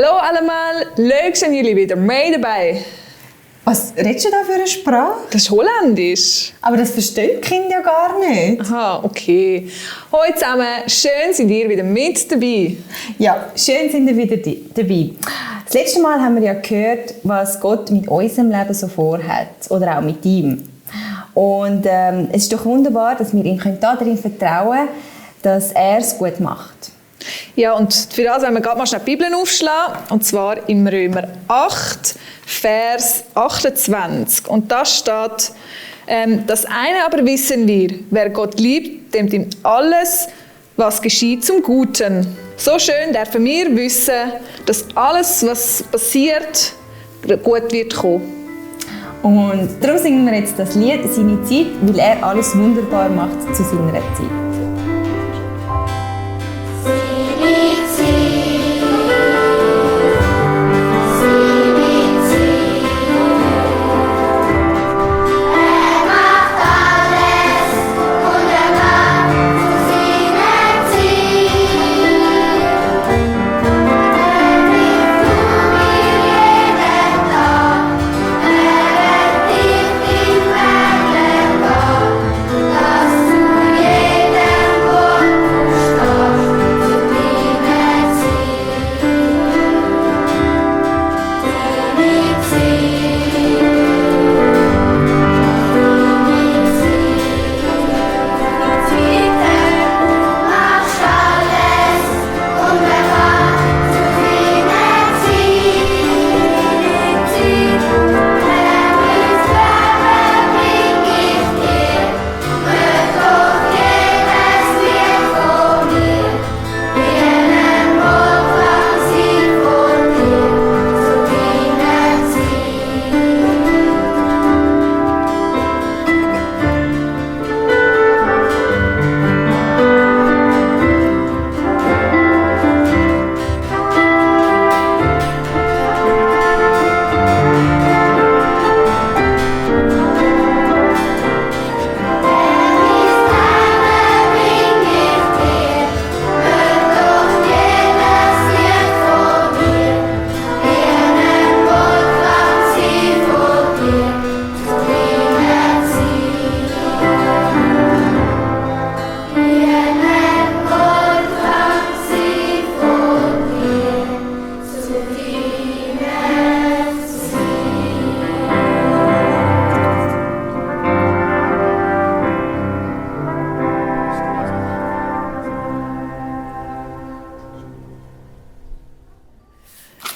Hallo allemaal, leuk zijn jullie wieder mee dabei. Was redest du da für eine Sprache? Das ist Holländisch. Aber das versteht die Kinder ja gar nicht. Aha, okay. Hallo zusammen, schön seid ihr wieder mit dabei. Ja, schön sind wir wieder dabei. Das letzte Mal haben wir ja gehört, was Gott mit unserem Leben so vorhat. Oder auch mit ihm. Und es ist doch wunderbar, dass wir ihm darin vertrauen können, dass er es gut macht. Ja, und für das wollen wir gerade mal schnell die Bibel aufschlagen. Und zwar im Römer 8, Vers 28. Und da steht, das eine aber wissen wir, wer Gott liebt, dem dient alles, was geschieht, zum Guten. So schön dürfen wir wissen, dass alles, was passiert, gut wird kommen. Und darum singen wir jetzt das Lied «Seine Zeit», weil er alles wunderbar macht zu seiner Zeit.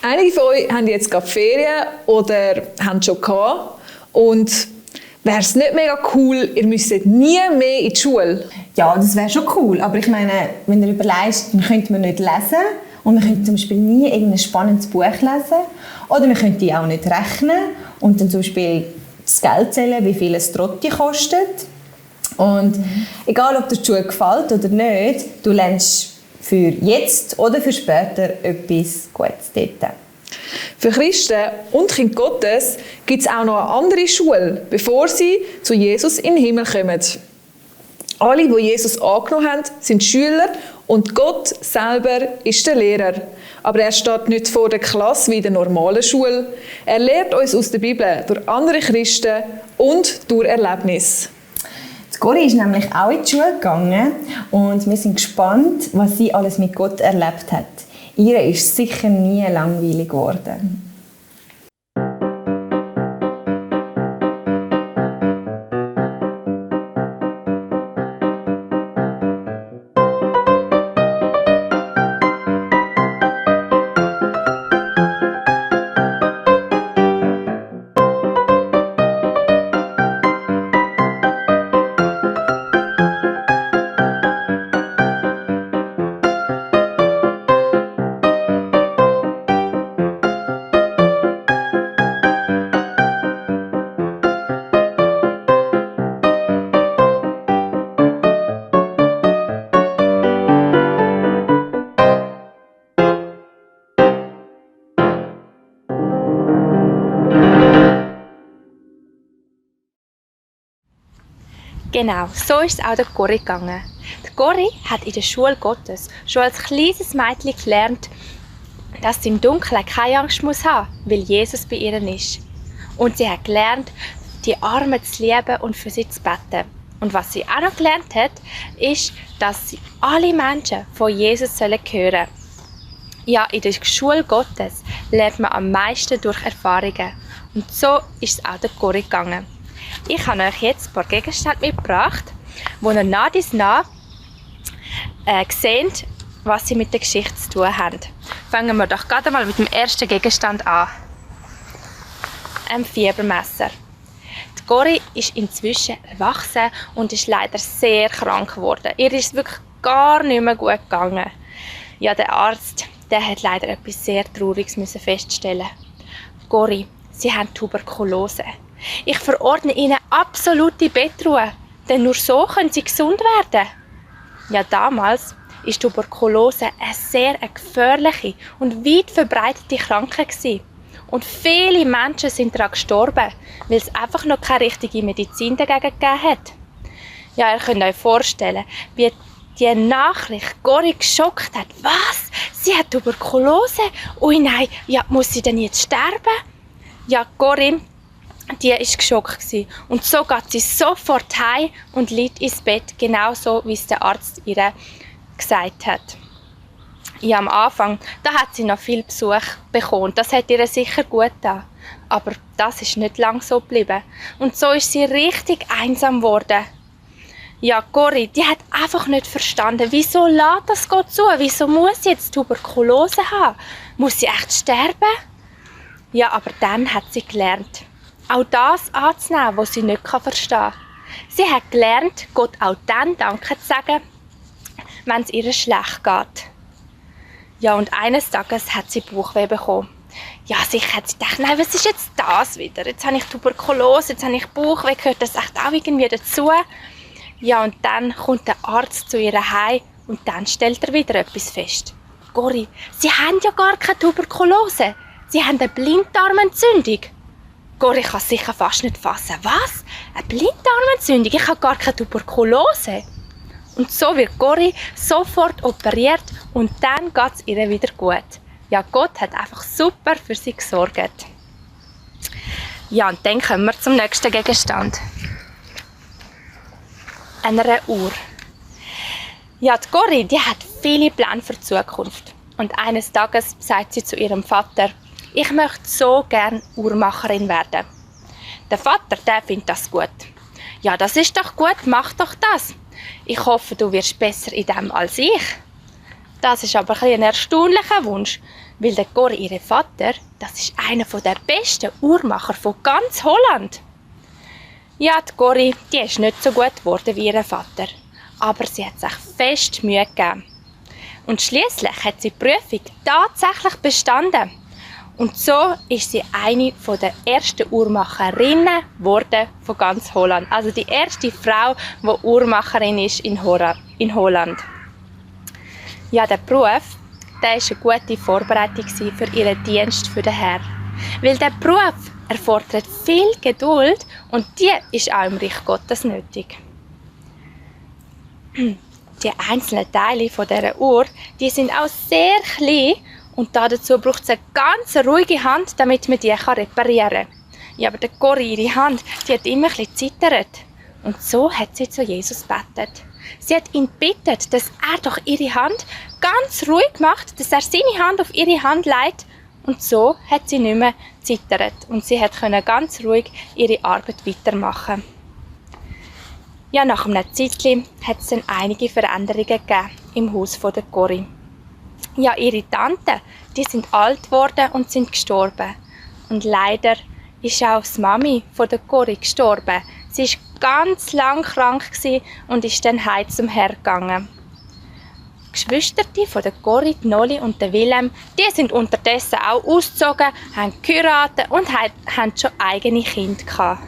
Einige von euch haben jetzt gerade Ferien oder haben schon gehabt. Und wäre es nicht mega cool, ihr müsstet nie mehr in die Schule? Ja, das wäre schon cool. Aber ich meine, wenn du überlegst, dann könnte man nicht lesen. Und man könnte zum Beispiel nie irgendein spannendes Buch lesen. Oder man könnte auch nicht rechnen und dann zum Beispiel das Geld zählen, wie viel ein Trotti kostet. Und egal, ob dir die Schule gefällt oder nicht, du lernst für jetzt oder für später etwas Gutes dort. Für Christen und Kinder Gottes gibt es auch noch eine andere Schule, bevor sie zu Jesus in den Himmel kommen. Alle, die Jesus angenommen haben, sind Schüler und Gott selber ist der Lehrer. Aber er steht nicht vor der Klasse wie in der normalen Schule. Er lehrt uns aus der Bibel durch andere Christen und durch Erlebnisse. Cori ist nämlich auch in die Schule gegangen und wir sind gespannt, was sie alles mit Gott erlebt hat. Ihr ist sicher nie langweilig geworden. Genau, so ist es auch der Cori gegangen. Die Cori hat in der Schule Gottes schon als kleines Mädchen gelernt, dass sie im Dunkeln keine Angst muss haben, weil Jesus bei ihr ist. Und sie hat gelernt, die Armen zu lieben und für sie zu beten. Und was sie auch noch gelernt hat, ist, dass sie alle Menschen von Jesus hören sollen. Ja, in der Schule Gottes lernt man am meisten durch Erfahrungen. Und so ist es auch der Cori gegangen. Ich habe euch jetzt ein paar Gegenstände mitgebracht, wo ihr nach und nach seht, was sie mit der Geschichte zu tun haben. Fangen wir doch gerade mal mit dem ersten Gegenstand an. Ein Fiebermesser. Die Cori ist inzwischen erwachsen und ist leider sehr krank geworden. Ihr ist es wirklich gar nicht mehr gut gegangen. Ja, der Arzt, der hat leider etwas sehr Trauriges feststellen. Cori, Sie haben Tuberkulose. Ich verordne Ihnen absolute Bettruhe, denn nur so können Sie gesund werden. Ja, damals war Tuberkulose eine sehr gefährliche und weit verbreitete Krankheit gewesen. Und viele Menschen sind daran gestorben, weil es einfach noch keine richtige Medizin dagegen gegeben hat. Ja, ihr könnt euch vorstellen, wie die Nachricht Cori geschockt hat. Was? Sie hat Tuberkulose? Ui nein, ja, muss sie denn jetzt sterben? Ja, Cori, die war geschockt gewesen. Und so geht sie sofort heim und liegt ins Bett, genauso wie es der Arzt ihr gesagt hat. Ja, am Anfang, da hat sie noch viel Besuch bekommen. Das hat ihr sicher gut getan. Aber das ist nicht lang so geblieben. Und so ist sie richtig einsam geworden. Ja, Cori, die hat einfach nicht verstanden, wieso lässt das Gott zu? Wieso muss sie jetzt Tuberkulose haben? Muss sie echt sterben? Ja, aber dann hat sie gelernt, auch das anzunehmen, was sie nicht verstehen kann. Sie hat gelernt, Gott auch dann Danke zu sagen, wenn es ihr schlecht geht. Ja, und eines Tages hat sie Bauchweh bekommen. Ja, sicher hat sie gedacht, nein, was ist jetzt das wieder? Jetzt habe ich Tuberkulose, jetzt habe ich Bauchweh, gehört das echt auch irgendwie dazu? Ja, und dann kommt der Arzt zu ihr heim und dann stellt er wieder etwas fest. Cori, Sie haben ja gar keine Tuberkulose. Sie haben eine Blinddarmentzündung. Cori kann sicher fast nicht fassen. Was? Eine Blinddarmentzündung? Ich habe gar keine Tuberkulose. Und so wird Cori sofort operiert und dann geht es ihr wieder gut. Ja, Gott hat einfach super für sie gesorgt. Ja, und dann kommen wir zum nächsten Gegenstand. Einer Uhr. Ja, die Cori, die hat viele Pläne für die Zukunft. Und eines Tages sagt sie zu ihrem Vater, ich möchte so gerne Uhrmacherin werden. Der Vater, der findet das gut. Ja, das ist doch gut, mach doch das. Ich hoffe, du wirst besser in dem als ich. Das ist aber ein erstaunlicher Wunsch, weil der Cori, ihr Vater, das ist einer der besten Uhrmacher von ganz Holland. Ja, die Cori, die ist nicht so gut geworden wie ihr Vater, aber sie hat sich fest Mühe gegeben. Und schliesslich hat sie die Prüfung tatsächlich bestanden. Und so ist sie eine der ersten Uhrmacherinnen geworden von ganz Holland. Also die erste Frau, die Uhrmacherin ist in Holland. Ja, der Beruf, der war eine gute Vorbereitung für ihren Dienst für den Herrn. Weil der Beruf erfordert viel Geduld und die ist auch im Reich Gottes nötig. Die einzelnen Teile dieser Uhr, die sind auch sehr klein und dazu braucht es eine ganz ruhige Hand, damit man die reparieren kann. Ja, aber der Cori, ihre Hand, die hat immer ein bisschen zittert. Und so hat sie zu Jesus gebetet. Sie hat ihn gebeten, dass er doch ihre Hand ganz ruhig macht, dass er seine Hand auf ihre Hand legt. Und so hat sie nicht mehr zittert und sie konnte ganz ruhig ihre Arbeit weitermachen. Ja, nach einem Zeitchen hat es dann einige Veränderungen gegeben im Haus der Cori. Ja, ihre Tanten, die sind alt geworden und sind gestorben. Und leider ist auch die Mami der Cori gestorben. Sie war ganz lang krank und ist dann heim zum Herrn gegangen. Die Geschwister von der Cori, Nolli und der Wilhelm, die sind unterdessen auch ausgezogen, haben geheiratet und haben schon eigene Kinder gehabt.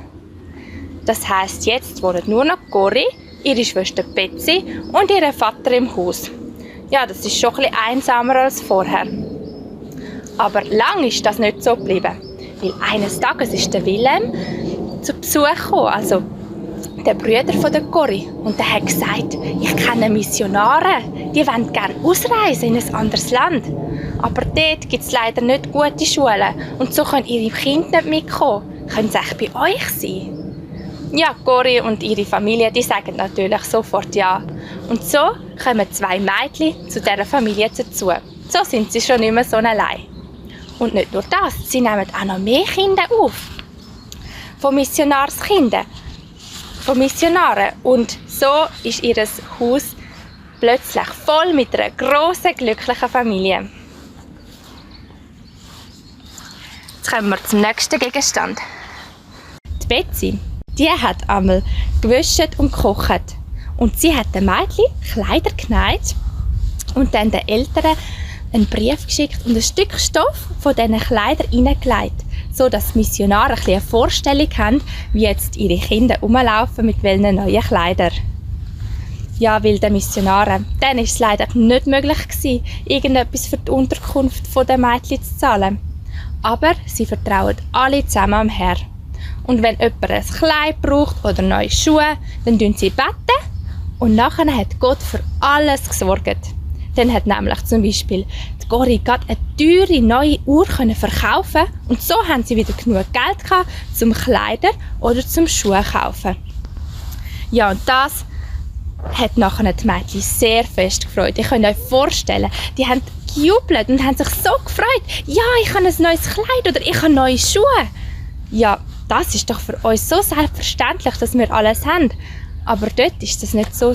Das heisst, jetzt wohnen nur noch Cori, ihre Schwester Betsy und ihr Vater im Haus. Ja, das ist schon ein bisschen einsamer als vorher. Aber lang ist das nicht so geblieben. Weil eines Tages ist der Wilhelm zu Besuch gekommen, also der Brüder von der Cory und der hat gesagt, ich kenne Missionare, die wollen gerne ausreisen in ein anderes Land. Aber dort gibt es leider nicht gute Schulen und so können ihre Kinder nicht mitkommen. Können sie echt bei euch sein? Ja, Cory und ihre Familie, die sagen natürlich sofort ja. Und so kommen 2 Mädchen zu dieser Familie dazu. So sind sie schon nicht mehr so allein. Und nicht nur das, sie nehmen auch noch mehr Kinder auf. Von Missionarskindern. Von Missionaren. Und so ist ihr Haus plötzlich voll mit einer grossen, glücklichen Familie. Jetzt kommen wir zum nächsten Gegenstand. Die Betsy, die hat einmal gewaschen und gekocht. Und sie hat den Mädchen Kleider genäht und dann den Eltern einen Brief geschickt und ein Stück Stoff von diesen Kleidern hineingelegt, sodass die Missionare eine Vorstellung haben, wie jetzt ihre Kinder rumlaufen mit welchen neuen Kleidern. Ja, weil den Missionaren, dann war es leider nicht möglich gewesen, irgendetwas für die Unterkunft der Mädchen zu zahlen. Aber sie vertrauen alle zusammen am Herrn. Und wenn jemand ein Kleid braucht oder neue Schuhe, dann beten sie und nachher hat Gott für alles gesorgt. Dann hat nämlich zum Beispiel die Cory gerade eine teure neue Uhr verkaufen und so haben sie wieder genug Geld gehabt, zum Kleider oder zum Schuhe kaufen. Ja, und das hat nachher die Mädchen sehr fest gefreut. Ihr könnt euch vorstellen, die haben gejubelt und haben sich so gefreut. Ja, ich habe ein neues Kleid oder ich habe neue Schuhe. Ja, das ist doch für uns so selbstverständlich, dass wir alles haben. Aber dort war das nicht so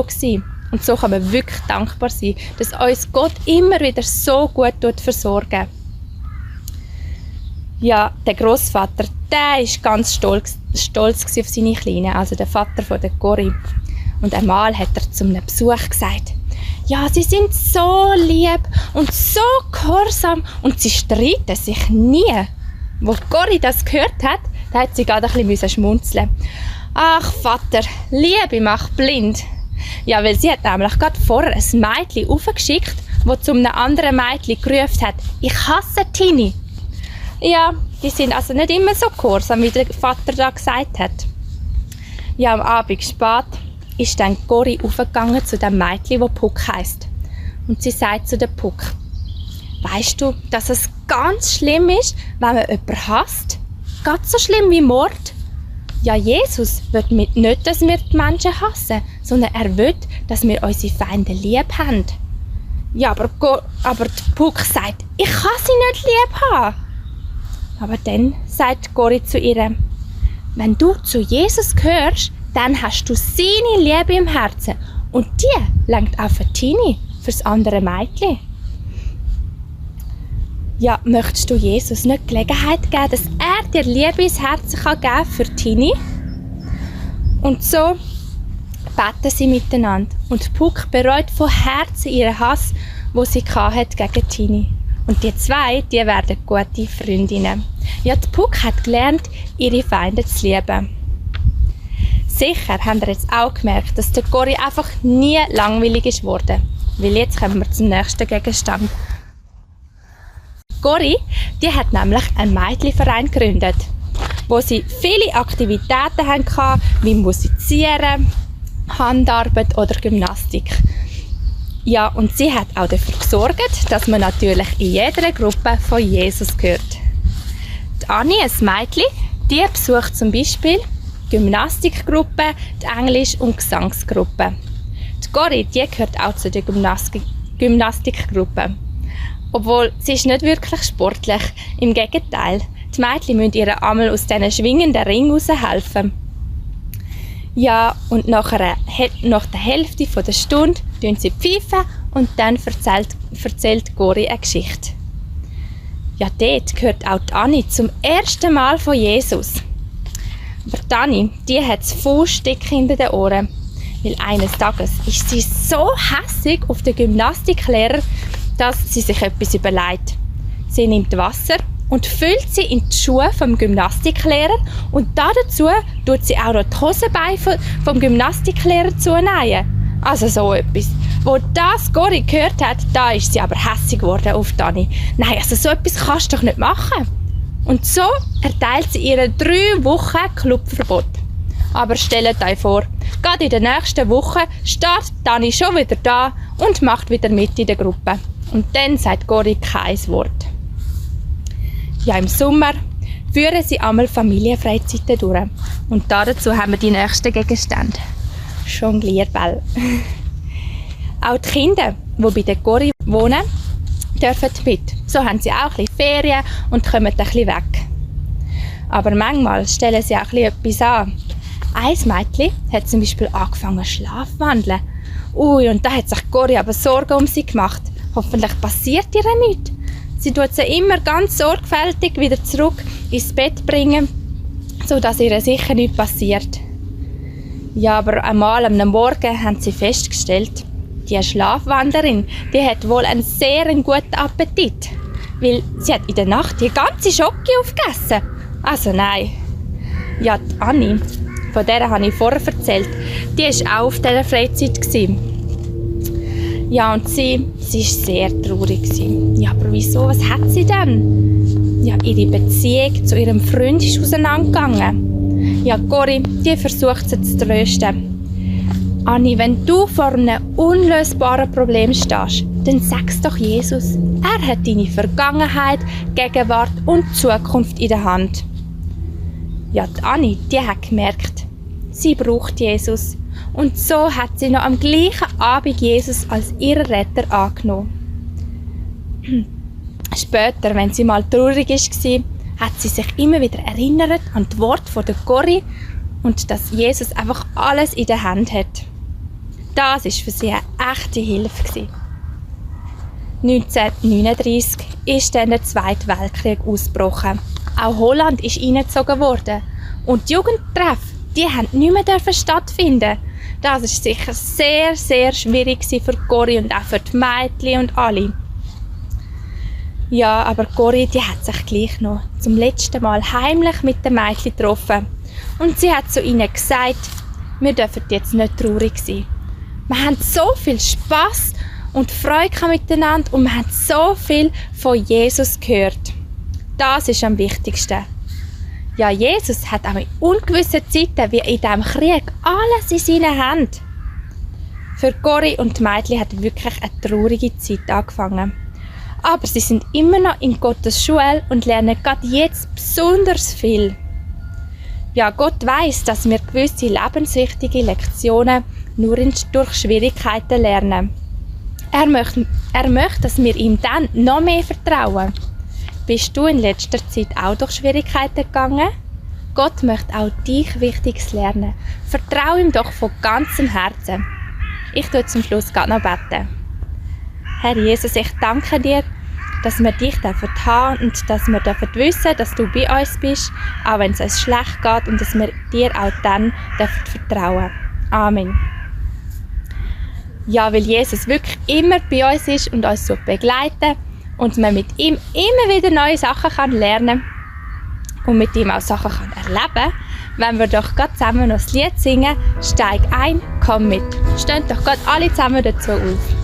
gewesen. Und so kann man wirklich dankbar sein, dass uns Gott immer wieder so gut versorgt. Ja, der Grossvater, der war ganz stolz auf seine Kleinen, also der Vater von der Cory. Und einmal hat er zu einem Besuch gesagt, ja, sie sind so lieb und so gehorsam und sie streiten sich nie. Wo Cory das gehört hat, da hat sie gerade ein bisschen schmunzeln. Ach Vater, Liebe macht blind. Ja, weil sie hat nämlich gerade vorher ein Mädchen aufgeschickt, das zu einem anderen Mädchen gerufen hat, ich hasse Tini. Ja, die sind also nicht immer so gehorsam, wie der Vater da gesagt hat. Ja, am Abend spät ist dann Cory aufgegangen zu dem Mädchen, das Puck heisst. Und sie sagt zu dem Puck, weisst du, dass es ganz schlimm ist, wenn man jemanden hasst? Ganz so schlimm wie Mord? Ja, Jesus will nicht, dass wir die Menschen hassen, sondern er will, dass wir unsere Feinde lieb haben. Ja, aber die Puck sagt, ich kann sie nicht lieb haben. Aber dann sagt Cory zu ihr, wenn du zu Jesus gehörst, dann hast du seine Liebe im Herzen und die lenkt auch für Tini, für das andere Mädchen. Ja, möchtest du Jesus nicht Gelegenheit geben, dass er dir Liebe ins Herz geben kann für Tini? Und so beten sie miteinander und Puck bereut von Herzen ihren Hass, den sie hatte gegen Tini. Und die 2, die werden gute Freundinnen. Ja, die Puck hat gelernt, ihre Feinde zu lieben. Sicher habt ihr jetzt auch gemerkt, dass der Cory einfach nie langweilig ist worden. Weil jetzt kommen wir zum nächsten Gegenstand. Cory, die hat nämlich einen Mädchenverein gegründet, wo sie viele Aktivitäten hatten, wie Musizieren, Handarbeit oder Gymnastik. Ja, und sie hat auch dafür gesorgt, dass man natürlich in jeder Gruppe von Jesus gehört. Die Annie, ein Mädchen, die besucht zum Beispiel die Gymnastikgruppe, die Englisch- und Gesangsgruppe. Die Cory, die gehört auch zu der Gymnastikgruppe. Obwohl, sie ist nicht wirklich sportlich. Im Gegenteil, die Mädchen müssen ihr einmal aus diesen schwingenden Ringen raushelfen. Ja, und nach der Hälfte der Stunde pfeifen sie und dann erzählt Cory eine Geschichte. Ja, dort gehört auch die Annie zum ersten Mal von Jesus. Aber die Annie, die hat das Faustdick hinter den Ohren. Weil eines Tages ist sie so hässig auf den Gymnastiklehrer, dass sie sich etwas überlegt. Sie nimmt Wasser und füllt sie in die Schuhe vom Gymnastiklehrer und dazu tut sie auch noch die Hosenbeine vom Gymnastiklehrer zunähen. Also so etwas. Wo das Cory gehört hat, da ist sie aber hässig geworden auf Dani. Nein, also so etwas kannst du doch nicht machen. Und so erteilt sie ihr 3 Wochen Clubverbot. Aber stellt euch vor, gerade in der nächsten Woche steht Dani schon wieder da und macht wieder mit in der Gruppe. Und dann sagt Cory kein Wort. Ja, im Sommer führen sie einmal Familienfreizeiten durch. Und dazu haben wir die nächsten Gegenstände. Jonglierball. Auch die Kinder, die bei der Cory wohnen, dürfen mit. So haben sie auch ein bisschen Ferien und kommen ein bisschen weg. Aber manchmal stellen sie auch etwas an. Ein Mädchen hat zum Beispiel angefangen zu schlafwandeln. Ui, und da hat sich Cory aber Sorgen um sie gemacht. Hoffentlich passiert ihr nichts. Sie tut sie immer ganz sorgfältig wieder zurück ins Bett bringen, sodass ihr sicher nichts passiert. Ja, aber einmal am Morgen haben sie festgestellt, die Schlafwanderin, die hat wohl einen sehr guten Appetit. Weil sie hat in der Nacht die ganze Schoki aufgegessen. Also nein. Ja, die Anni, von der habe ich vorher erzählt, die war auch auf dieser Freizeit. Ja, und sie war sehr traurig. Ja, aber wieso? Was hat sie denn? Ja, ihre Beziehung zu ihrem Freund ist auseinandergegangen. Ja, Cory, die versucht sie zu trösten. Anni, wenn du vor einem unlösbaren Problem stehst, dann sag's doch Jesus. Er hat deine Vergangenheit, Gegenwart und Zukunft in der Hand. Ja, die Anni, die hat gemerkt, sie braucht Jesus. Und so hat sie noch am gleichen Abend Jesus als ihren Retter angenommen. Später, wenn sie mal traurig war, hat sie sich immer wieder erinnert an die Worte von der Cory und dass Jesus einfach alles in der Hand hat. Das war für sie eine echte Hilfe. 1939 ist dann der Zweite Weltkrieg ausgebrochen. Auch Holland ist eingezogen worden. Und die Jugendtreffen, die durften nicht mehr stattfinden. Das war sicher sehr, sehr schwierig für Cory und auch für die Mädchen und alle. Ja, aber Cory, die hat sich gleich noch zum letzten Mal heimlich mit den Mädchen getroffen. Und sie hat zu ihnen gesagt, wir dürfen jetzt nicht traurig sein. Wir haben so viel Spass und Freude miteinander und wir haben so viel von Jesus gehört. Das ist am wichtigsten. Ja, Jesus hat auch in ungewissen Zeiten wie in diesem Krieg alles in seinen Händen. Für Cory und die Mädchen hat wirklich eine traurige Zeit angefangen. Aber sie sind immer noch in Gottes Schule und lernen gerade jetzt besonders viel. Ja, Gott weiss, dass wir gewisse lebenswichtige Lektionen nur durch Schwierigkeiten lernen. Er möchte, dass wir ihm dann noch mehr vertrauen. Bist du in letzter Zeit auch durch Schwierigkeiten gegangen? Gott möchte auch dich Wichtiges lernen. Vertrau ihm doch von ganzem Herzen. Ich tue zum Schluss gerade noch beten. Herr Jesus, ich danke dir, dass wir dich haben und dass wir wissen, dass du bei uns bist, auch wenn es uns schlecht geht und dass wir dir auch dann vertrauen. Amen. Ja, weil Jesus wirklich immer bei uns ist und uns so begleiten und man mit ihm immer wieder neue Sachen lernen kann und mit ihm auch Sachen erleben kann, wenn wir doch gerade zusammen noch das Lied singen, «Steig ein, komm mit». Stehen doch gerade alle zusammen dazu auf.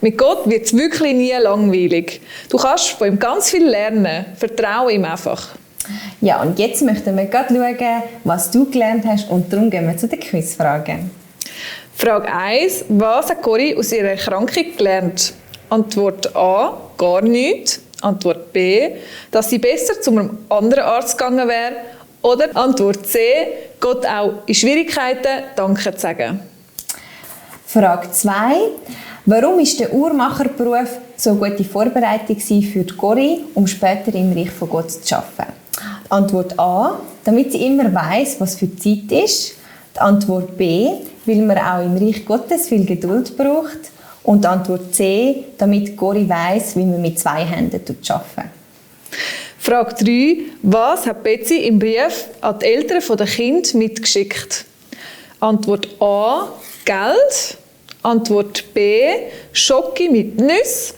Mit Gott wird es wirklich nie langweilig. Du kannst von ihm ganz viel lernen. Vertraue ihm einfach. Ja, und jetzt möchten wir gerade schauen, was du gelernt hast, und darum gehen wir zu den Quizfragen. Frage 1. Was hat Cory aus ihrer Erkrankung gelernt? Antwort A. Gar nichts. Antwort B. Dass sie besser zu einem anderen Arzt gegangen wäre. Oder Antwort C. Gott auch in Schwierigkeiten Danke zu sagen. Frage 2. Warum war der Uhrmacherberuf so eine gute Vorbereitung für Cory, um später im Reich von Gott zu arbeiten? Antwort A. Damit sie immer weiss, was für Zeit ist. Die Antwort B. Weil man auch im Reich Gottes viel Geduld braucht. Und die Antwort C. Damit Cory weiss, wie man mit 2 Händen arbeitet. Frage 3. Was hat Betsy im Brief an die Eltern der Kinder mitgeschickt? Antwort A. Geld. Antwort B. Schoki mit Nüssen.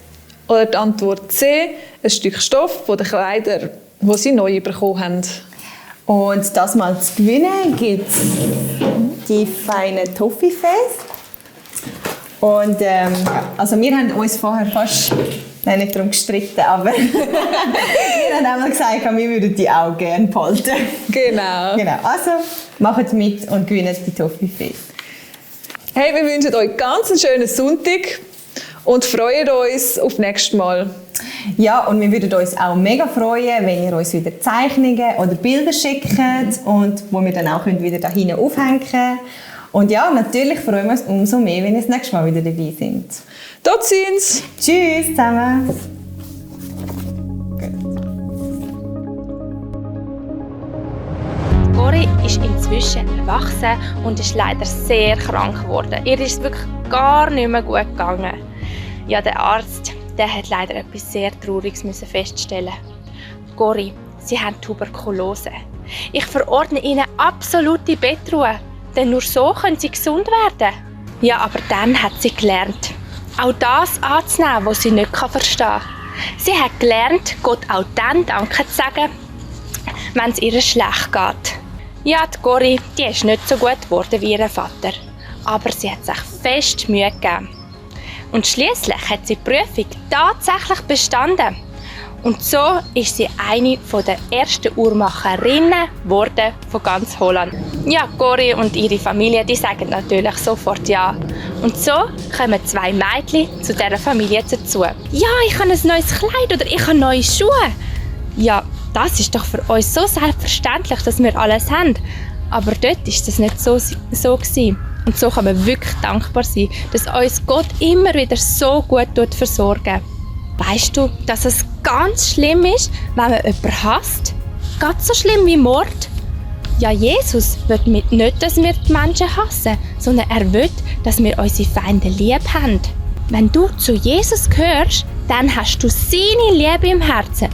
Oder die Antwort C. Ein Stück Stoff von den Kleidern, die sie neu bekommen haben. Und das mal zu gewinnen gibt es die feinen Toffifees. Und also wir haben uns vorher fast nicht darum gestritten, aber wir haben einmal gesagt, wir würden die auch gerne behalten. Genau. Also macht mit und gewinnt die Toffifees. Hey, wir wünschen euch ganz einen schönen Sonntag und freuen uns auf nächstes Mal. Ja, und wir würden uns auch mega freuen, wenn ihr uns wieder Zeichnungen oder Bilder schickt und wo wir dann auch wieder da hinten aufhängen können. Und ja, natürlich freuen wir uns umso mehr, wenn ihr das nächste Mal wieder dabei sind. Dort sind's. Tschüss zusammen. Cory ist inzwischen erwachsen und ist leider sehr krank geworden. Ihr ist wirklich gar nicht mehr gut gegangen. Ja, der Arzt, der hat leider etwas sehr Trauriges feststellen. Cory, Sie haben Tuberkulose. Ich verordne Ihnen absolute Bettruhe, denn nur so können Sie gesund werden. Ja, aber dann hat sie gelernt, auch das anzunehmen, was sie nicht verstehen kann. Sie hat gelernt, Gott auch dann Danke zu sagen, wenn es ihr schlecht geht. Ja, die Cory, die ist nicht so gut geworden wie ihr Vater, aber sie hat sich fest Mühe gegeben. Und schliesslich hat sie die Prüfung tatsächlich bestanden. Und so ist sie eine der ersten Uhrmacherinnen geworden von ganz Holland. Ja, Cory und ihre Familie, die sagen natürlich sofort ja. Und so kommen 2 Mädchen zu dieser Familie dazu. Ja, ich habe ein neues Kleid oder ich habe neue Schuhe. Ja, das ist doch für uns so selbstverständlich, dass wir alles haben. Aber dort war das nicht so gewesen. Und so kann man wirklich dankbar sein, dass uns Gott immer wieder so gut versorgt. Weisst du, dass es ganz schlimm ist, wenn man jemanden hasst? Ganz so schlimm wie Mord? Ja, Jesus will nicht, dass wir die Menschen hassen, sondern er will, dass wir unsere Feinde lieb haben. Wenn du zu Jesus gehörst, dann hast du seine Liebe im Herzen.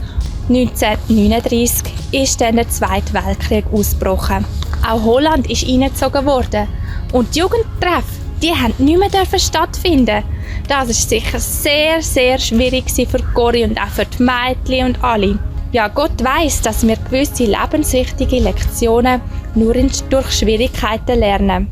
1939 ist dann der Zweite Weltkrieg ausgebrochen. Auch Holland ist eingezogen worden. Und die Jugendtreffen, die haben nicht mehr stattfinden. Das war sicher sehr, sehr schwierig für Cory und auch für die Mädchen und alle. Ja, Gott weiss, dass wir gewisse lebenswichtige Lektionen nur durch Schwierigkeiten lernen.